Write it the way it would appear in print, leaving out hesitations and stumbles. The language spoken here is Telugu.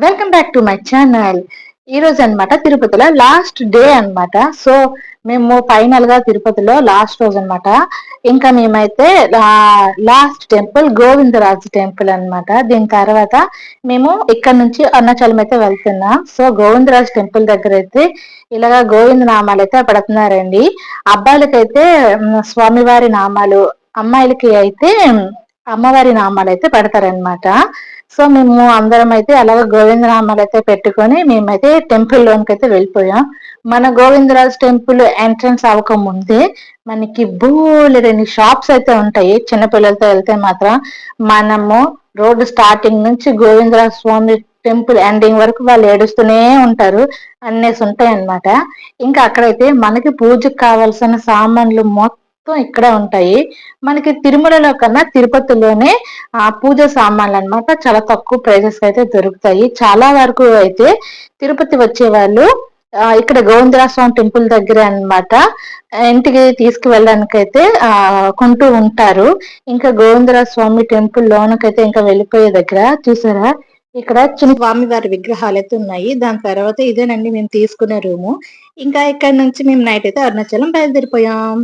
Welcome back to my channel. ఈ రోజు అన్నమాట తిరుపతిలో లాస్ట్ డే అన్నమాట. సో మేము ఫైనల్ గా తిరుపతిలో లాస్ట్ రోజు అన్నమాట. ఇంకా మేమైతే లాస్ట్ టెంపుల్ గోవిందరాజు టెంపుల్ అన్నమాట. దీని తర్వాత మేము ఇక్కడ నుంచి అరుణాచలం అయితే వెళ్తున్నాం. సో గోవిందరాజు టెంపుల్ దగ్గర అయితే ఇలాగా గోవింద నామాలు అయితే పడుతున్నారండి. అబ్బాయిలకైతే స్వామివారి నామాలు, అమ్మాయిలకి అయితే అమ్మవారి నామాలు అయితే పెడతారనమాట. సో మేము అందరం అయితే అలాగే గోవిందనామాలు అయితే పెట్టుకొని మేమైతే టెంపుల్ లోనికి అయితే వెళ్ళిపోయాం. మన గోవిందరాజ్ టెంపుల్ ఎంట్రన్స్ అవ్వక ముందే మనకి బోలెడన్ని షాప్స్ అయితే ఉంటాయి. చిన్నపిల్లలతో వెళ్తే మాత్రం మనము రోడ్డు స్టార్టింగ్ నుంచి గోవిందరాజ్ స్వామి టెంపుల్ ఎండింగ్ వరకు వాళ్ళు ఏడుస్తూనే ఉంటారు. అన్నేసి ఉంటాయి అన్నమాట. ఇంకా అక్కడైతే మనకి పూజకు కావాల్సిన సామాన్లు మొత్తం ఇక్కడే ఉంటాయి. మనకి తిరుమలలో కన్నా తిరుపతిలోనే పూజ సామాన్లు అన్నమాట చాలా తక్కువ ప్రైజెస్ అయితే దొరుకుతాయి. చాలా వరకు అయితే తిరుపతి వచ్చే వాళ్ళు ఇక్కడ గోవిందరాజ స్వామి టెంపుల్ దగ్గరే అన్నమాట ఇంటికి తీసుకువెళ్ళడానికి అయితే కొంటూ ఉంటారు. ఇంకా గోవిందరాజ స్వామి టెంపుల్ లోనకైతే ఇంకా వెళ్ళిపోయే దగ్గర చూసారా, ఇక్కడ చిన్న స్వామి వారి విగ్రహాలు అయితే ఉన్నాయి. దాని తర్వాత ఇదేనండి మేము తీసుకునే రూము. ఇంకా ఇక్కడ నుంచి మేము నైట్ అయితే అరుణాచలం బయలుదేరిపోయాం.